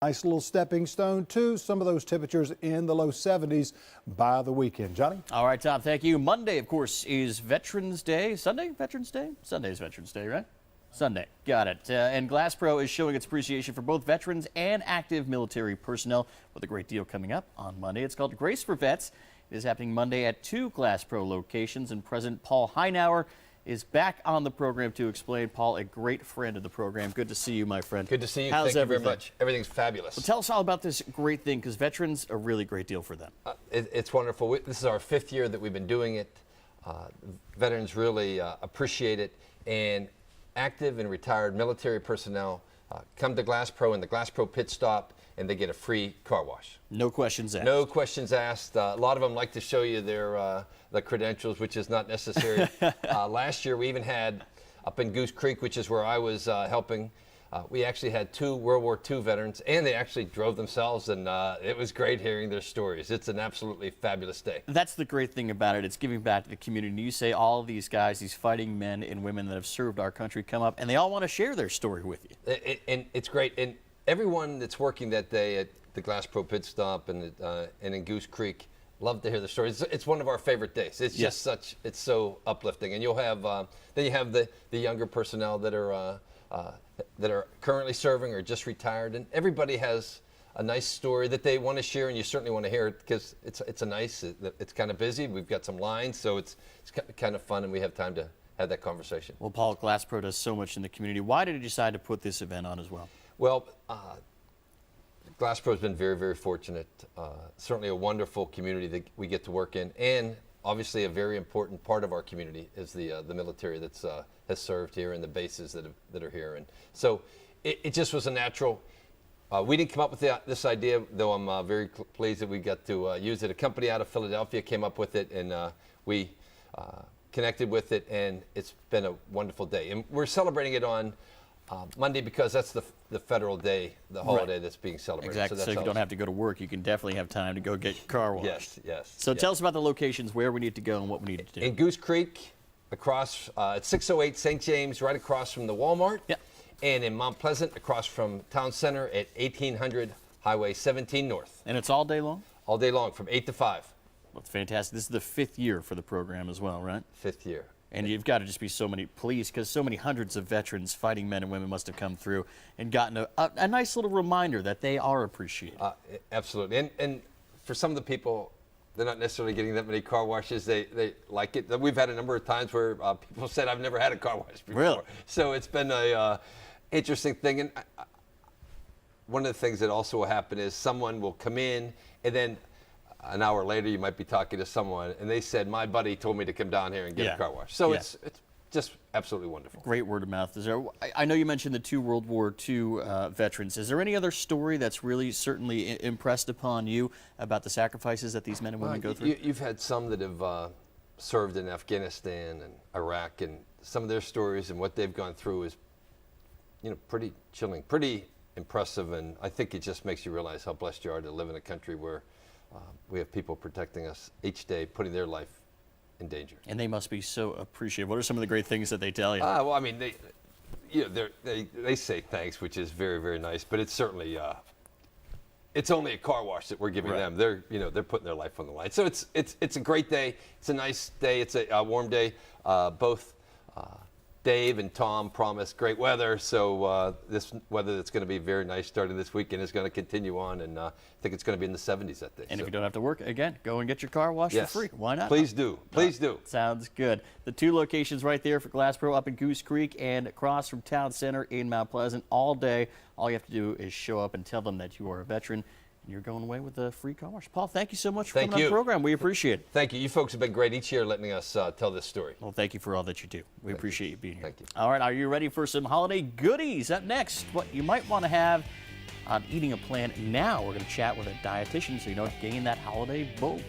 Nice little stepping stone to some of those temperatures in the low 70s by the weekend. Johnny? All right, Tom, thank you. Monday, of course, is Veterans Day. Sunday, Veterans Day? Sunday is Veterans Day, right? Sunday. Got it. And Glasspro is showing its appreciation for both veterans and active military personnel with a great deal coming up on Monday. It's called Grace for Vets. It is happening Monday at 2 Glasspro locations, and President Paul Heinauer is back on the program to explain. Paul, a great friend of the program. Good to see you, my friend. Good to see you. How's Thank everything? you very much. Everything's fabulous. Well, tell us all about this great thing, because veterans, a really great deal for them. It's wonderful. This is our 5th year that we've been doing it. Veterans really appreciate it, and active and retired military personnel come to Glasspro in the Glasspro pit stop, and they get a free car wash. No questions asked. No questions asked. A lot of them like to show you their the credentials, which is not necessary. Last year we even had up in Goose Creek, which is where I was helping. We actually had 2 World War II veterans, and they actually drove themselves, and it was great hearing their stories. It's an absolutely fabulous day. That's the great thing about it. It's giving back to the community. You say all of these guys, these fighting men and women that have served our country, come up, and they all want to share their story with you. And it's great. And everyone that's working that day at the Glasspro pit stop and in Goose Creek love to hear the stories. It's one of our favorite days. It's just it's so uplifting. And you'll have then you have the younger personnel that are currently serving or just retired, and everybody has a nice story that they want to share, and you certainly want to hear it because it's kind of busy. We've got some lines, so it's kind of fun, and we have time to have that conversation. Well, Paul, Glasspro does so much in the community. Why did you decide to put this event on as well? Well, Glasspro has been very, very fortunate. Certainly a wonderful community that we get to work in, and obviously a very important part of our community is the military that's has served here and the bases that are here. And so it just was a natural. We didn't come up with this idea, though I'm very pleased that we got to use it. A company out of Philadelphia came up with it, and we connected with it, and it's been a wonderful day. And we're celebrating it on Monday because that's the federal day, the holiday that's being celebrated. Exactly. So if you don't have to go to work, you can definitely have time to go get your car washed. Yes. So tell us about the locations, where we need to go and what we need to do. In Goose Creek, across at 608 St. James, right across from the Walmart. Yep. And in Mount Pleasant, across from Town Center at 1800 Highway 17 North. And it's all day long? All day long, from 8 to 5. Well, it's fantastic. This is the 5th year for the program as well, right? 5th year. And you've got to just be so many pleased, because so many hundreds of veterans, fighting men and women, must have come through and gotten a nice little reminder that they are appreciated. Absolutely. And for some of the people, they're not necessarily getting that many car washes. They like it. We've had a number of times where people said, I've never had a car wash before. Really? So it's been a interesting thing. And one of the things that also will happen is someone will come in, and then an hour later you might be talking to someone, and they said, my buddy told me to come down here and get a car wash. So it's just absolutely wonderful. Great word of mouth. I know you mentioned the 2 World War II veterans. Is there any other story that's really certainly impressed upon you about the sacrifices that these men and women go through? You've had some that have served in Afghanistan and Iraq, and some of their stories and what they've gone through is, pretty chilling, pretty impressive, and I think it just makes you realize how blessed you are to live in a country where we have people protecting us each day, putting their life in danger. And they must be so appreciative. What are some of the great things that they tell you? Well, I mean, they say thanks, which is very, very nice. But it's certainly it's only a car wash that we're giving them. They're putting their life on the line. So it's a great day. It's a nice day. It's a warm day. Both Dave and Tom promised great weather, so this weather that's going to be very nice starting this weekend is going to continue on, and I think it's going to be in the 70s that day. And if you don't have to work, again, go and get your car washed for free. Why not? Please do. Please do. Sounds good. The 2 locations right there for Glasspro, up in Goose Creek and across from Town Center in Mount Pleasant, all day. All you have to do is show up and tell them that you are a veteran, and you're going away with a free car wash. Paul, thank you so much for coming on the program. We appreciate it. Thank you. You folks have been great each year letting us tell this story. Well, thank you for all that you do. We appreciate you being here. Thank you. All right, are you ready for some holiday goodies? Up next, what you might want to have on eating a plan now. We're going to chat with a dietitian so you don't gain that holiday bulge.